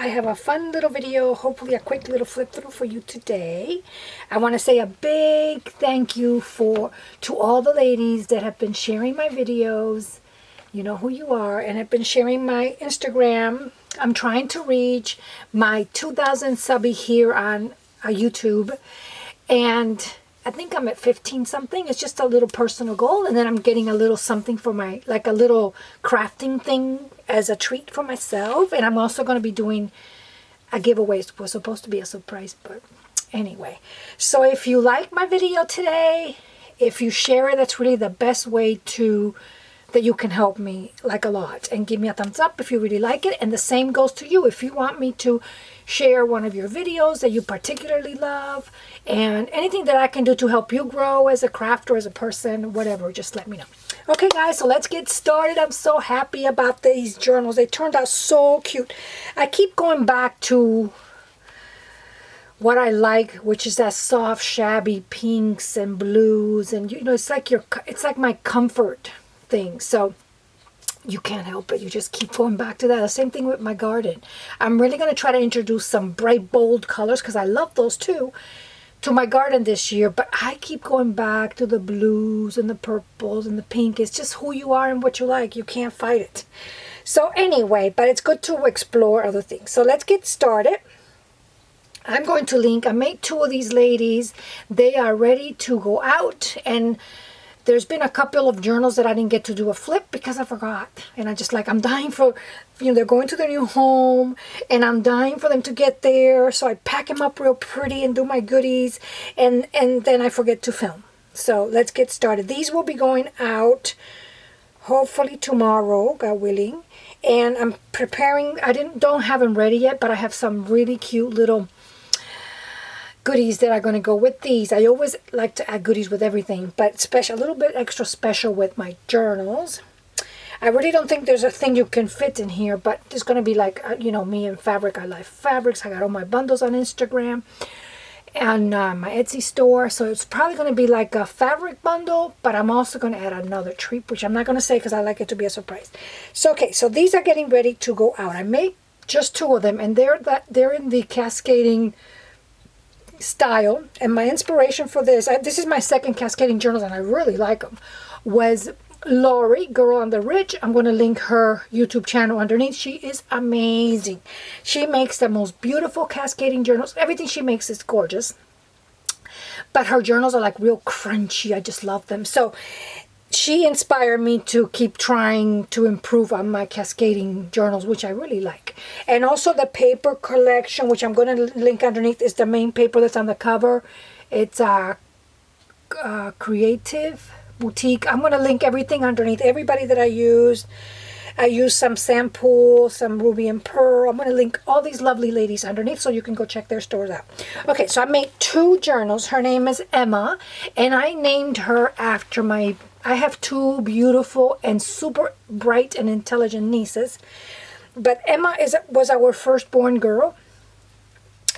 I have a fun little video, hopefully a quick little flip through for you today. I want to say a big thank you to all the ladies that have been sharing my videos. You know who you are, and have been sharing my Instagram. I'm trying to reach my 2,000 subby here on YouTube, and I think I'm at 15 something. It's just a little personal goal, and then I'm getting a little something for my, like a little crafting thing as a treat for myself. And I'm also going to be doing a giveaway. It was supposed to be a surprise, but anyway. So if you like my video today, if you share it, that's really the best way that you can help me, like, a lot. And give me a thumbs up if you really like it. And the same goes to you. If you want me to share one of your videos that you particularly love, and anything that I can do to help you grow as a crafter, as a person, whatever, just let me know. Okay, guys, so let's get started. I'm so happy about these journals. They turned out so cute. I keep going back to what I like, which is that soft, shabby pinks and blues. And, you know, it's like my comfort thing. So you can't help it. You just keep going back to that. The same thing with my garden. I'm really going to try to introduce some bright, bold colors, because I love those too, to my garden this year. But I keep going back to the blues and the purples and the pink. It's just who you are and what you like. You can't fight it. So anyway, but it's good to explore other things. So let's get started. I'm going to link. I made 2 of these ladies. They are ready to go out, and there's been a couple of journals that I didn't get to do a flip because I forgot. And I'm dying for, you know, they're going to their new home, and I'm dying for them to get there. So I pack them up real pretty and do my goodies, and then I forget to film. So let's get started. These will be going out hopefully tomorrow, God willing. And I'm preparing, don't have them ready yet, but I have some really cute little goodies that are going to go with these. I always like to add goodies with everything, but special, a little bit extra special with my journals. I really don't think there's a thing you can fit in here, but it's going to be like, you know, me and fabric. I like fabrics. I got all my bundles on Instagram and my Etsy store. So it's probably going to be like a fabric bundle, but I'm also going to add another treat, which I'm not going to say because I like it to be a surprise. So, okay, so these are getting ready to go out. I made just 2 of them, and they're in the cascading style. And my inspiration for this is my second cascading journals, and I really like them, was Laurie, Girl on the Ridge. I'm going to link her YouTube channel underneath. She is amazing. She makes the most beautiful cascading journals. Everything she makes is gorgeous, but her journals are like real crunchy. I just love them. So she inspired me to keep trying to improve on my cascading journals, which I really like. And also the paper collection, which I'm going to link underneath, is the main paper that's on the cover. It's a Creative Boutique. I'm going to link everything underneath, everybody that I used. I used some sample, some Ruby and Pearl. I'm going to link all these lovely ladies underneath so you can go check their stores out. Okay, so I made 2 journals. Her name is Emma, and I named her after I have 2 beautiful and super bright and intelligent nieces. But Emma was our firstborn girl.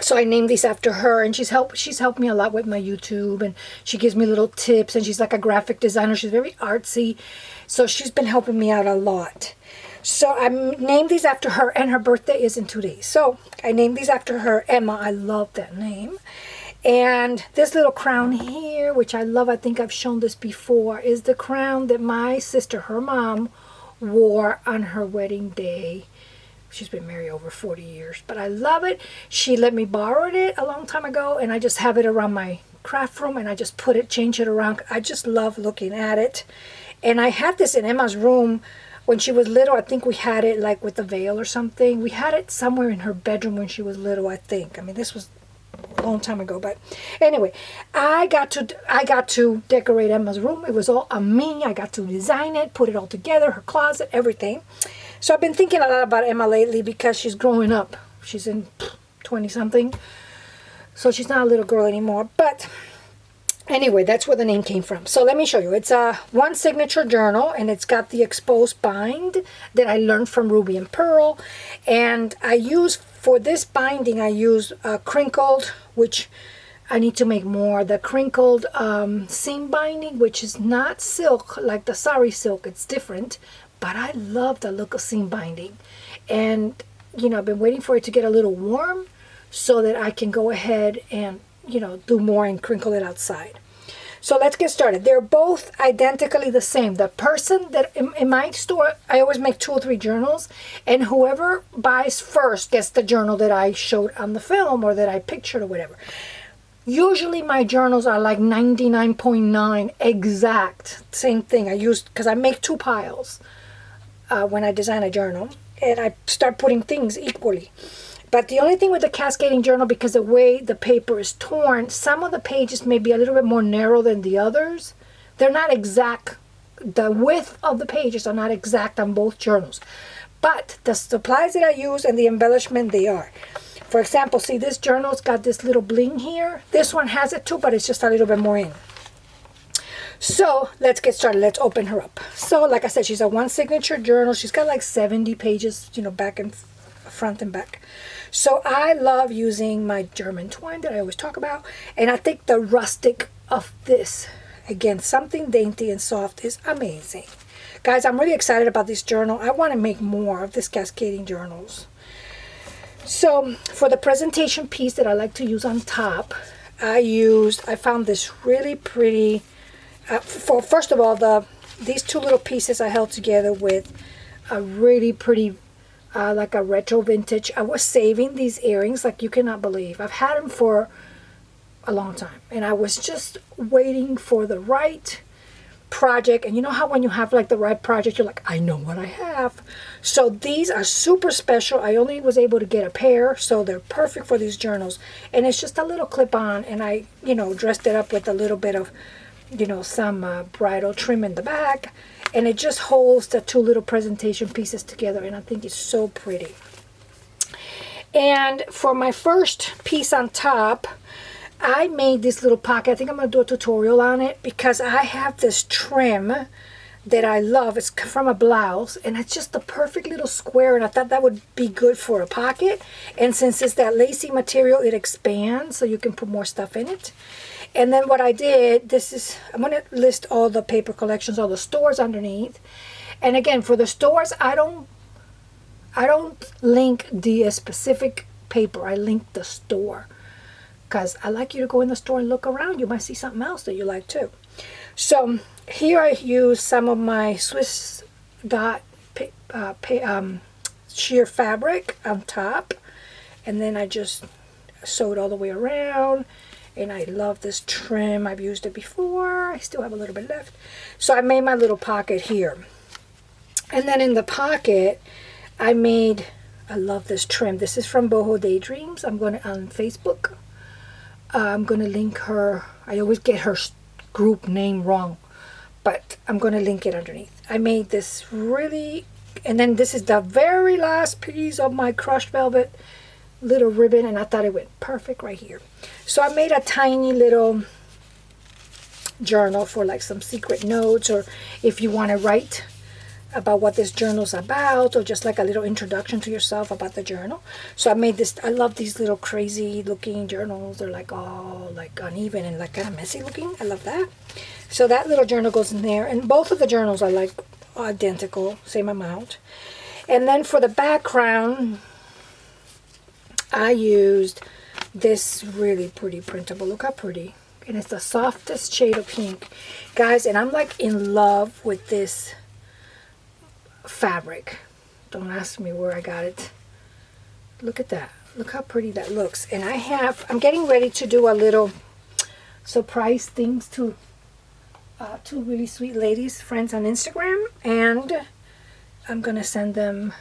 So I named these after her, and she's helped me a lot with my YouTube, and she gives me little tips, and she's like a graphic designer. She's very artsy. So she's been helping me out a lot. So I named these after her, and her birthday is in 2 days. So I named these after her, Emma. I love that name. And this little crown here, which I love, I think I've shown this before, is the crown that my sister, her mom, wore on her wedding day. She's been married over 40 years, but I love it. She let me borrow it a long time ago, and I just have it around my craft room, and I just change it around. I just love looking at it. And I had this in Emma's room when she was little. I think we had it like with a veil or something. We had it somewhere in her bedroom when she was little, I think. I mean, this was a long time ago, but anyway, I got to decorate Emma's room. It was all on me. I got to design it, put it all together, her closet, everything. So I've been thinking a lot about Emma lately because she's growing up. She's in 20-something, so she's not a little girl anymore. But anyway, that's where the name came from. So let me show you. It's a 1 signature journal, and it's got the exposed bind that I learned from Ruby and Pearl. And for this binding, I use crinkled, which I need to make more. The crinkled seam binding, which is not silk like the sari silk. It's different, but I love the look of seam binding. And you know, I've been waiting for it to get a little warm so that I can go ahead and, you know, do more and crinkle it outside. So let's get started. They're both identically the same. The person that in my store, I always make 2 or 3 journals, and whoever buys first gets the journal that I showed on the film or that I pictured or whatever. Usually my journals are like 99.9 exact. Same thing I use, because I make 2 piles when I design a journal, and I start putting things equally. But the only thing with the Cascading journal, because the way the paper is torn, some of the pages may be a little bit more narrow than the others. They're not exact. The width of the pages are not exact on both journals. But the supplies that I use and the embellishment, they are. For example, see, this journal's got this little bling here. This one has it too, but it's just a little bit more in. So let's get started. Let's open her up. So like I said, she's a 1 signature journal. She's got like 70 pages, you know, back and front and back. So I love using my German twine that I always talk about. And I think the rustic of this, again, something dainty and soft, is amazing. Guys, I'm really excited about this journal. I want to make more of this Cascading journals. So for the presentation piece that I like to use on top, I found this really pretty, first of all, these 2 little pieces I held together with a really pretty, like a retro vintage. I was saving these earrings like you cannot believe. I've had them for a long time, and I was just waiting for the right project. And you know how when you have like the right project, you're like, I know what I have. So these are super special. I only was able to get a pair, so they're perfect for these journals. And it's just a little clip-on, and I, you know, dressed it up with a little bit of, you know, some bridal trim in the back. And it just holds the 2 little presentation pieces together, and I think it's so pretty. And for my first piece on top, I made this little pocket. I think I'm going to do a tutorial on it, because I have this trim that I love. It's from a blouse, and it's just the perfect little square, and I thought that would be good for a pocket. And since it's that lacy material, it expands, so you can put more stuff in it. And then what I did, I'm going to list all the paper collections, all the stores underneath. And again, for the stores, I don't link the specific paper. I link the store, because I like you to go in the store and look around. You might see something else that you like too. So here I use some of my Swiss dot sheer fabric on top, and then I just sewed all the way around. And I love this trim. I've used it before. I still have a little bit left. So I made my little pocket here. And then in the pocket, I love this trim. This is from Boho Daydreams. I'm going to, on Facebook, I'm going to link her. I always get her group name wrong, but I'm going to link it underneath. I made this really, and then this is the very last piece of my crushed velvet little ribbon, and I thought it went perfect right here. So I made a tiny little journal for like some secret notes, or if you want to write about what this journal's about, or just like a little introduction to yourself about the journal. So I made this. I love these little crazy looking journals. They're like all like uneven and like kind of messy looking. I love that. So that little journal goes in there, and both of the journals are like identical, same amount. And then for the background, I used this really pretty printable. Look how pretty. And it's the softest shade of pink. Guys, and I'm like in love with this fabric. Don't ask me where I got it. Look at that. Look how pretty that looks. And I'm getting ready to do a little surprise things to 2 really sweet ladies, friends on Instagram. And I'm going to send them,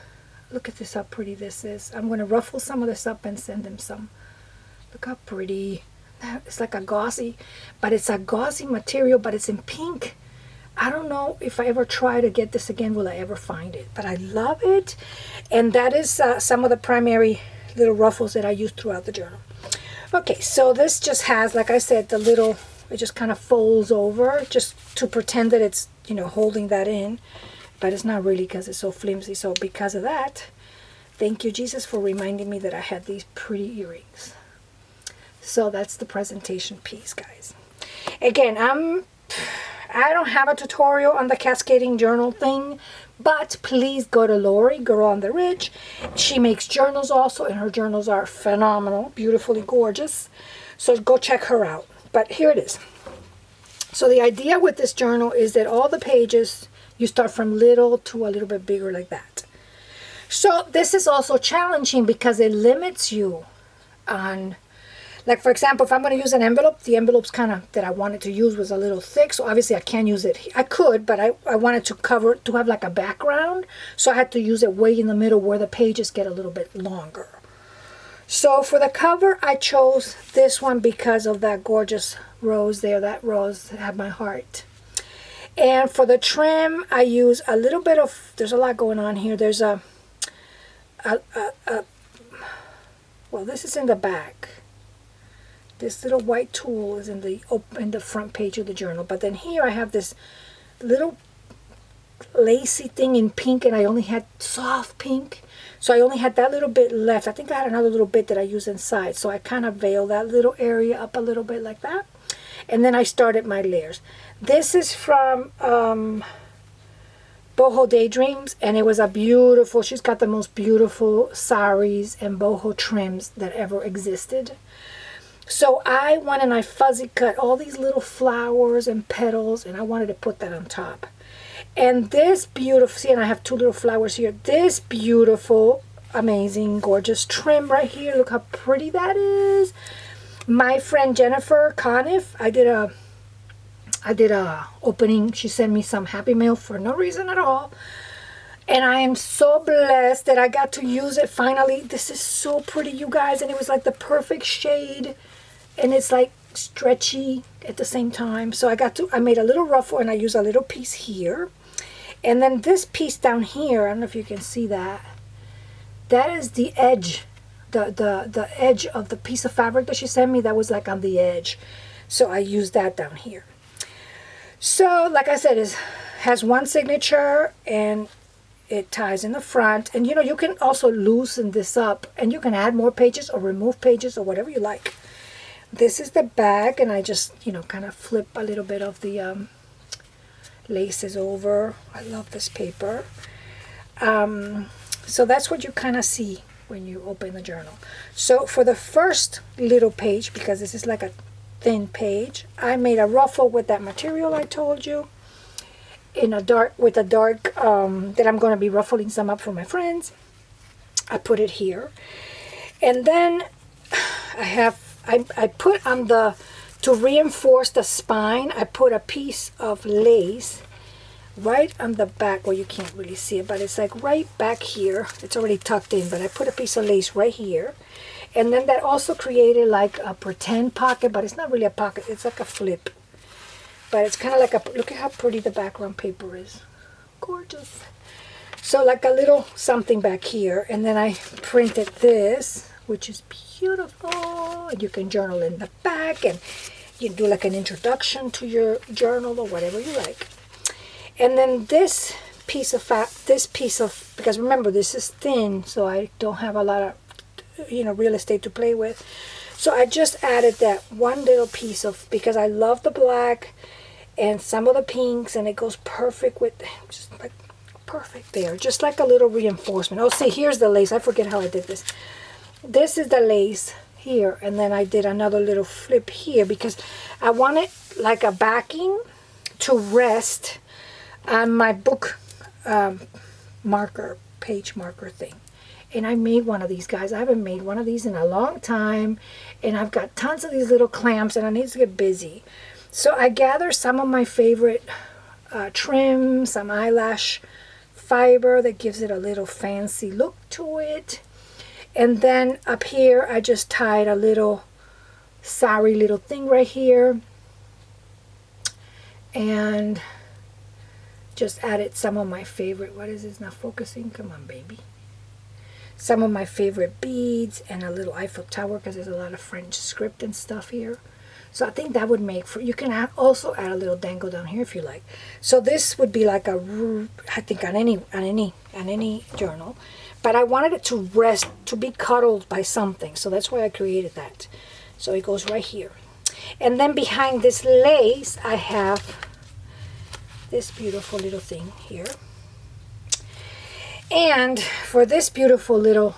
look at this, how pretty this is. I'm going to ruffle some of this up and send them some. Look how pretty. It's like a gauzy, but it's a gauzy material, but it's in pink. I don't know if I ever try to get this again, will I ever find it, but I love it. And that is some of the primary little ruffles that I use throughout the journal. Okay, so this just has, like I said, the little, it just kind of folds over just to pretend that it's, you know, holding that in, but it's not really because it's so flimsy. So because of that, thank you, Jesus, for reminding me that I had these pretty earrings. So that's the presentation piece, guys. Again, I don't have a tutorial on the cascading journal thing, but please go to Laurie, Girl on the Ridge. She makes journals also, and her journals are phenomenal, beautifully gorgeous. So go check her out. But here it is. So the idea with this journal is that all the pages, you start from little to a little bit bigger like that. So this is also challenging because it limits you on, like for example, if I'm going to use an envelope, the envelopes kind of that I wanted to use was a little thick, so obviously I can't use it. I could, but I wanted to cover, to have like a background, so I had to use it way in the middle where the pages get a little bit longer. So for the cover, I chose this one because of that gorgeous rose there. That rose had my heart. And for the trim, I use a little bit of, there's a lot going on here. There's well, this is in the back. This little white tool is in the front page of the journal. But then here I have this little lacy thing in pink, and I only had soft pink. So I only had that little bit left. I think I had another little bit that I use inside. So I kind of veil that little area up a little bit like that. And then I started my layers. This is from Boho Daydreams, and it was a beautiful, she's got the most beautiful saris and boho trims that ever existed. So I went and I fuzzy cut all these little flowers and petals, and I wanted to put that on top. And this beautiful, see, and I have two little flowers here. This beautiful, amazing, gorgeous trim right here. Look how pretty that is. My friend Jennifer Conniff, I did a opening. She sent me some happy mail for no reason at all. And I am so blessed that I got to use it finally. This is so pretty, you guys. And it was like the perfect shade. And it's like stretchy at the same time. So I made a little ruffle, and I used a little piece here. And then this piece down here, I don't know if you can see that. That is the edge, the edge of the piece of fabric that she sent me. That was like on the edge. So I used that down here. So like I said, it has one signature, and it ties in the front. And you know, you can also loosen this up, and you can add more pages or remove pages or whatever you like. This is the back, and I just, you know, kind of flip a little bit of the laces over. I love this paper. So that's what you kind of see when you open the journal. So for the first little page, because this is like a thin page, I made a ruffle with that material I told you, in a dark, with a dark that I'm going to be ruffling some up for my friends. I put it here, and then I put on the, to reinforce the spine, I put a piece of lace right on the back where you can't really see it, but it's like right back here. It's already tucked in, but I put a piece of lace right here. And then that also created like a pretend pocket, but it's not really a pocket. It's like a flip. But it's kind of like a, look at how pretty the background paper is. Gorgeous. So like a little something back here. And then I printed this, which is beautiful. And you can journal in the back, and you do like an introduction to your journal or whatever you like. And then this piece of because remember, this is thin, so I don't have a lot of, you know, real estate to play with. So I just added that one little piece of, because I love the black and some of the pinks, and it goes perfect with, just like perfect there, just like a little reinforcement. Oh, see, here's the lace. I forget how I did this. This is the lace here, and then I did another little flip here because I wanted like a backing to rest on my book marker, page marker thing. And I made one of these, guys. I haven't made one of these in a long time, and I've got tons of these little clamps, and I need to get busy. So I gathered some of my favorite trim, some eyelash fiber that gives it a little fancy look to it. And then up here, I just tied a little sari little thing right here, and just added some of my favorite, what is this not focusing? Come on, baby. Some of my favorite beads and a little Eiffel Tower, because there's a lot of French script and stuff here. So I think that would make for, you can also add a little dangle down here if you like. So this would be like a, I think on any journal. But I wanted it to rest, to be cuddled by something. So that's why I created that. So it goes right here. And then behind this lace, I have this beautiful little thing here. And for this beautiful little,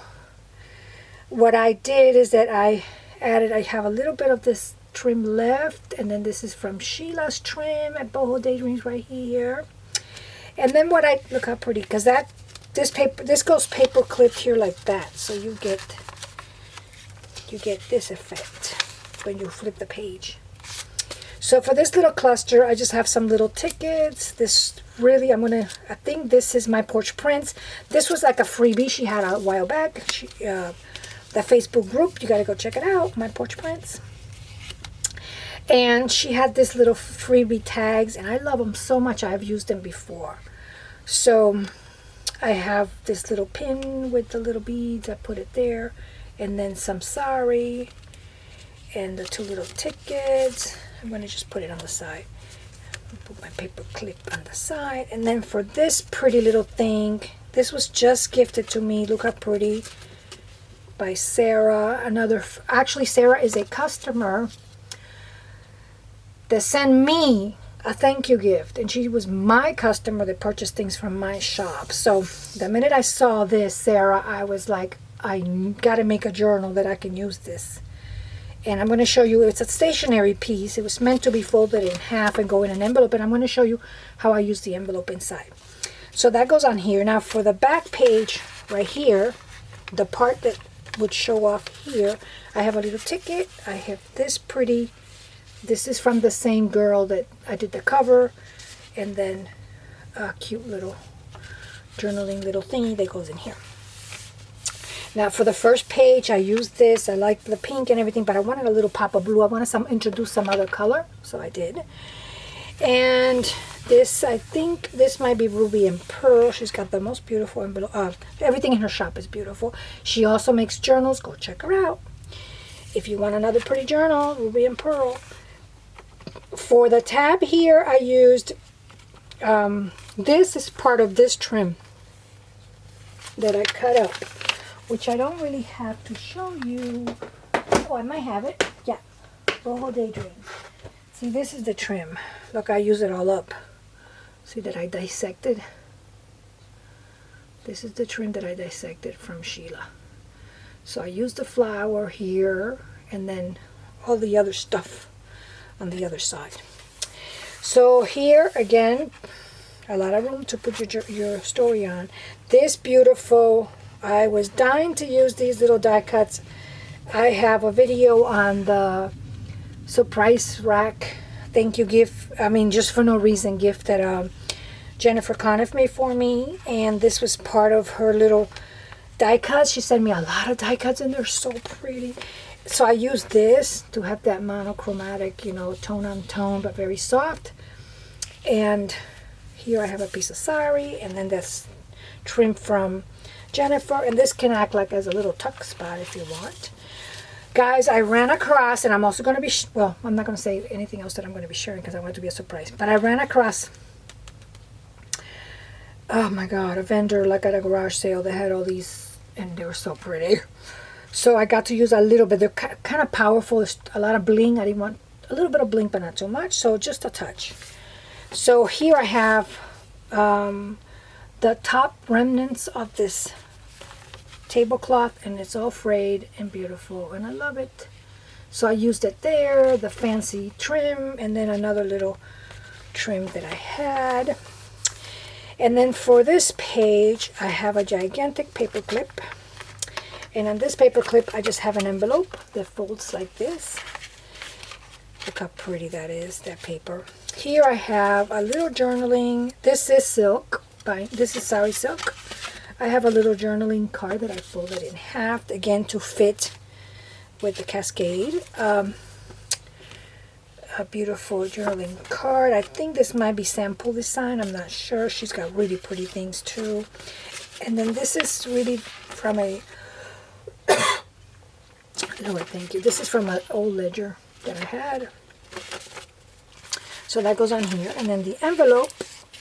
what I did is that I have a little bit of this trim left, and then this is from Sheila's trim at Boho Daydreams right here. And then look how pretty, because this goes paper clipped here like that, so you get this effect when you flip the page. So for this little cluster, I just have some little tickets. This really, I think this is my Porch Prints. This was like a freebie she had a while back. That Facebook group, you got to go check it out, my Porch Prints. And she had this little freebie tags, and I love them so much. I've used them before. So I have this little pin with the little beads. I put it there, and then some sari, and the 2 little tickets. I'm going to just put it on the side. Put my paper clip on the side. And then for this pretty little thing, this was just gifted to me. Look how pretty. By Sarah. Actually, Sarah is a customer that sent me a thank you gift. And she was my customer that purchased things from my shop. So the minute I saw this, Sarah, I was like, I got to make a journal that I can use this. And I'm going to show you, it's a stationery piece. It was meant to be folded in half and go in an envelope. And I'm going to show you how I use the envelope inside. So that goes on here. Now for the back page right here, the part that would show off here, I have a little ticket. I have this pretty, this is from the same girl that I did the cover. And then a cute little journaling little thingy that goes in here. Now for the first page, I used this. I like the pink and everything, but I wanted a little pop of blue. I wanted to introduce some other color, so I did. And this, I think this might be Ruby and Pearl. She's got the most beautiful envelope. Everything in her shop is beautiful. She also makes journals. Go check her out. If you want another pretty journal, Ruby and Pearl. For the tab here, I used, this is part of this trim that I cut up, which I don't really have to show you. Oh, I might have it. Yeah, Boho Daydream. See, this is the trim. Look, I use it all up. See that I dissected? This is the trim that I dissected from Sheila. So I used the flower here, and then all the other stuff on the other side. So here, again, a lot of room to put your story on. This beautiful, I was dying to use these little die cuts. I have a video on the surprise rack thank you gift, just for no reason gift that Jennifer Conniff made for me, and this was part of her little die cuts. She sent me a lot of die cuts and they're so pretty. So I used this to have that monochromatic, tone on tone, but very soft. And here I have a piece of sari, and then that's trim from Jennifer, and this can act like as a little tuck spot if you want. Guys, I ran across, and I'm also going to be, I'm not going to say anything else that I'm going to be sharing because I want it to be a surprise, but I ran across, oh my God, a vendor like at a garage sale that had all these, and they were so pretty. So I got to use a little bit. They're kind of powerful. There's a lot of bling. I didn't want a little bit of bling, but not too much, so just a touch. So here I have the top remnants of this tablecloth, and it's all frayed and beautiful, and I love it. So I used it there, the fancy trim, and then another little trim that I had. And then for this page, I have a gigantic paper clip. And on this paper clip, I just have an envelope that folds like this. Look how pretty that is, that paper. Here I have a little journaling. This is silk. This is sari silk. I have a little journaling card that I folded in half, again to fit with the Cascade. A beautiful journaling card. I think this might be sample design. I'm not sure. She's got really pretty things too. And then this is really from a Lord, thank you. This is from an old ledger that I had. So that goes on here. And then the envelope,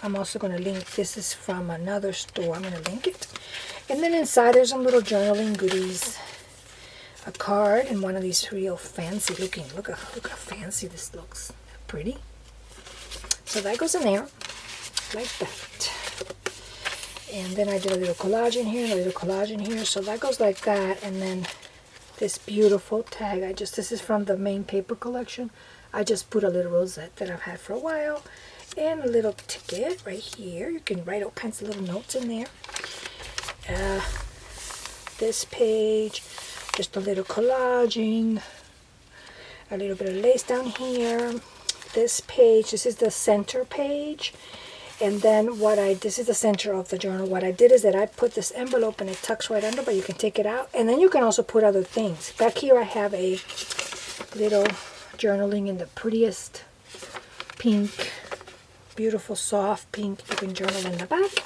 I'm also going to link. This is from another store. I'm going to link it. And then inside there's some little journaling goodies. A card and one of these real fancy looking. Look how fancy this looks. Pretty. So that goes in there. like that. And then I did a little collage in here and a little collage in here. So that goes like that. And then this beautiful tag, this is from the main paper collection. I just put a little rosette that I've had for a while. And a little ticket right here. You can write all kinds of little notes in there. This page, just a little collaging. A little bit of lace down here. This page, this is the center page. And then this is the center of the journal. What I did is that I put this envelope and it tucks right under, but you can take it out. And then you can also put other things. Back here I have a little journaling in the prettiest pink, beautiful soft pink. You can journal in the back.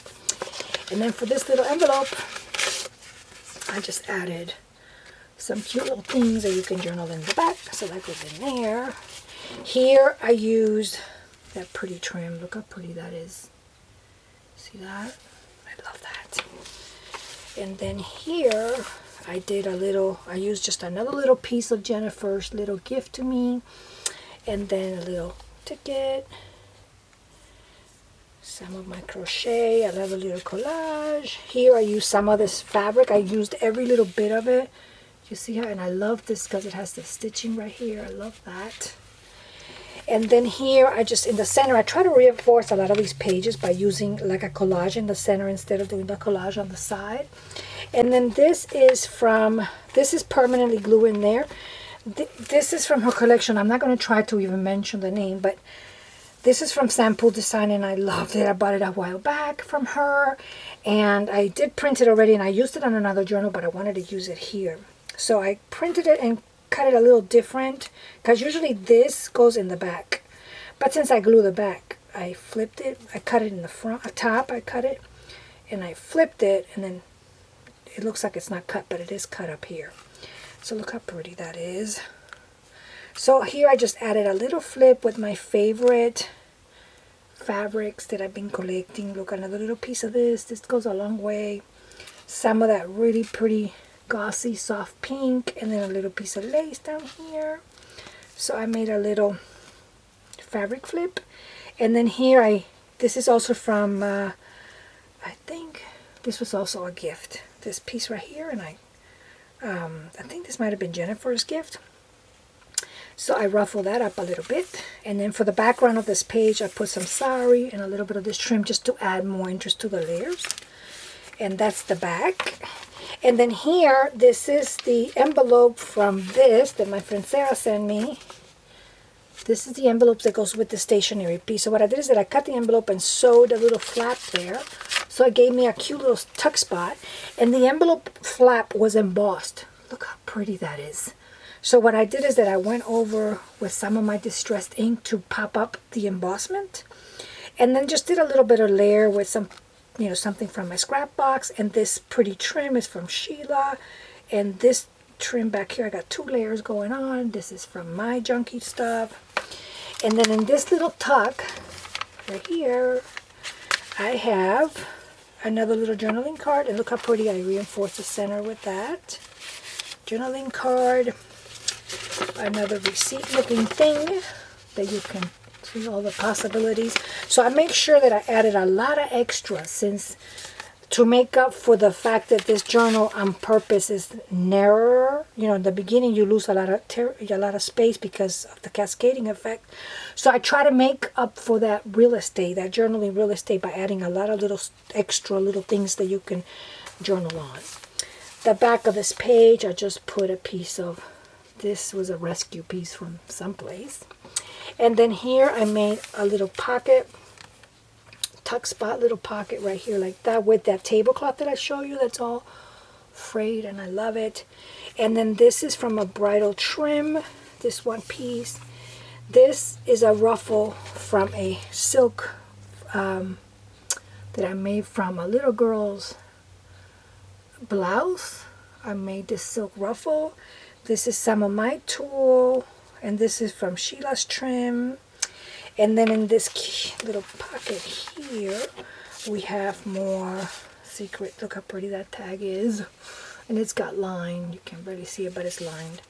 And then for this little envelope, I just added some cute little things that you can journal in the back. So that goes in there. Here I used that pretty trim. Look how pretty that is. See that? I love that. And then here I used just another little piece of Jennifer's little gift to me. And then a little ticket. Some of my crochet. I love a little collage. Here I used some of this fabric. I used every little bit of it. You see how? And I love this because it has the stitching right here. I love that. And then here, in the center, I try to reinforce a lot of these pages by using like a collage in the center instead of doing the collage on the side. And then this is permanently glue in there. This is from her collection. I'm not going to try to even mention the name, but this is from Sample Design, and I loved it. I bought it a while back from her, and I did print it already, and I used it on another journal, but I wanted to use it here. So I printed it and cut it a little different, because usually this goes in the back, but since I glue the back, I flipped it. I cut it in the front, top. I cut it and I flipped it, and then it looks like it's not cut, but it is cut up here. So look how pretty that is. So here I just added a little flip with my favorite fabrics that I've been collecting. Look, another little piece of this. This goes a long way. Some of that really pretty glossy soft pink, and then a little piece of lace down here. So I made a little fabric flip. And then here this is also from I think this was also a gift, this piece right here, and I think this might have been Jennifer's gift. So I ruffle that up a little bit, and then for the background of this page I put some sari and a little bit of this trim just to add more interest to the layers. And that's the back. And then here, this is the envelope from this that my friend Sarah sent me. This is the envelope that goes with the stationery piece. So what I did is that I cut the envelope and sewed a little flap there. So it gave me a cute little tuck spot. And the envelope flap was embossed. Look how pretty that is. So what I did is that I went over with some of my distressed ink to pop up the embossment. And then just did a little bit of layer with some, something from my scrap box. And this pretty trim is from Sheila. And this trim back here, I got 2 layers going on. This is from my junky stuff. And then in this little tuck right here, I have another little journaling card. And look how pretty I reinforced the center with that. Journaling card. Another receipt looking thing that you can see all the possibilities. So I make sure that I added a lot of extras, since to make up for the fact that this journal on purpose is narrower. In the beginning you lose a lot of space because of the cascading effect. So I try to make up for that real estate, that journaling real estate, by adding a lot of little extra little things that you can journal on. The back of this page, I just put a piece of, this was a rescue piece from someplace. And then here I made a little pocket, tuck spot, little pocket right here like that, with that tablecloth that I show you that's all frayed, and I love it. And then this is from a bridal trim, this one piece. This is a ruffle from a silk that I made from a little girl's blouse. I made this silk ruffle. This is some of my tulle, and this is from Sheila's trim. And then in this little pocket here, we have more secret. Look how pretty that tag is. And it's got line. You can't really see it, but it's lined.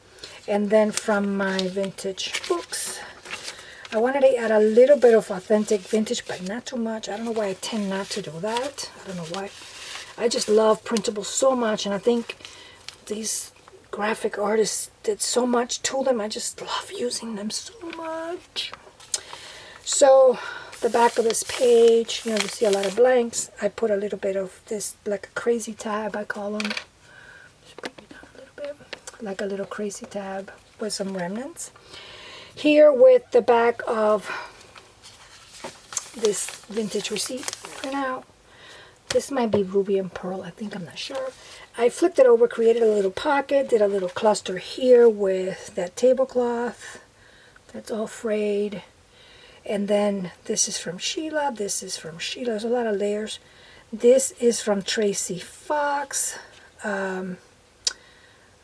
And then from my vintage books, I wanted to add a little bit of authentic vintage, but not too much. I don't know why I tend not to do that. I don't know why. I just love printables so much, and I think these graphic artists did so much to them. I just love using them so much. So the back of this page, you see a lot of blanks. I put a little bit of this, like a crazy tab, I call them. Just bring it down a little bit. Like a little crazy tab with some remnants. Here with the back of this vintage receipt printout. This might be ruby and pearl, I think, I'm not sure. I flipped it over, created a little pocket, did a little cluster here with that tablecloth. That's all frayed. And then this is from Sheila, this is from Sheila. There's a lot of layers. This is from Tracy Fox. I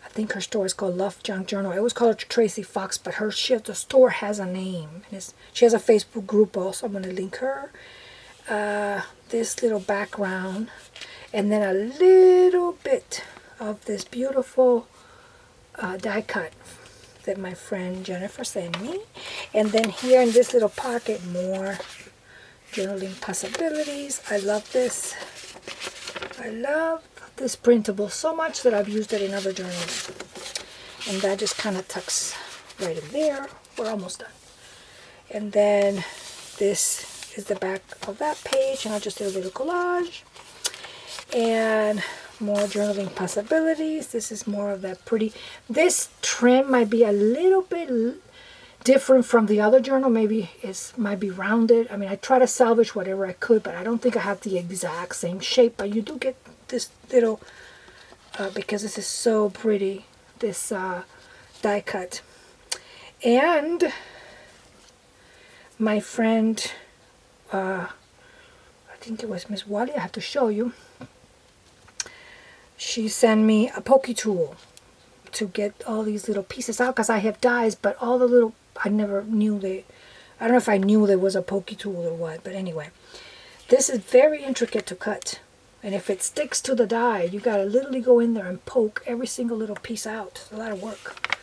think her store is called Love Junk Journal. I always call her Tracy Fox, but the store has a name. She has a Facebook group also. I'm going to link her. This little background. And then a little bit of this beautiful die cut that my friend Jennifer sent me. And then here in this little pocket, more journaling possibilities. I love this. I love this printable so much that I've used it in other journals. And that just kind of tucks right in there. We're almost done. And then this is the back of that page, and I just did a little collage. And more journaling possibilities. This is more of that pretty. This trim might be a little bit different from the other journal. Maybe it might be rounded. I mean, I try to salvage whatever I could, but I don't think I have the exact same shape. But you do get this little, because this is so pretty, this die cut. And my friend, I think it was Miss Wally, I have to show you. She sent me a pokey tool to get all these little pieces out, because I have dies, but all the little, I never knew I don't know if I knew there was a pokey tool or what, but anyway. This is very intricate to cut. And if it sticks to the die, you got to literally go in there and poke every single little piece out. It's a lot of work.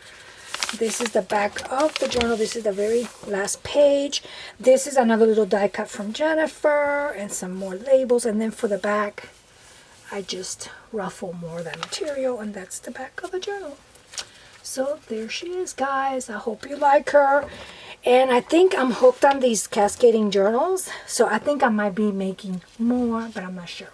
This is the back of the journal. This is the very last page. This is another little die cut from Jennifer and some more labels. And then for the back, I just ruffle more of that material, and that's the back of the journal. So there she is, guys. I hope you like her. And I think I'm hooked on these cascading journals. So I think I might be making more, but I'm not sure.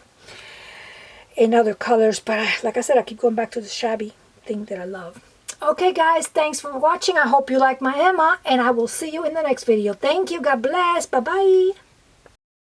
In other colors, but like I said, I keep going back to the shabby thing that I love. Okay, guys, thanks for watching. I hope you like my Emma, and I will see you in the next video. Thank you. God bless. Bye-bye.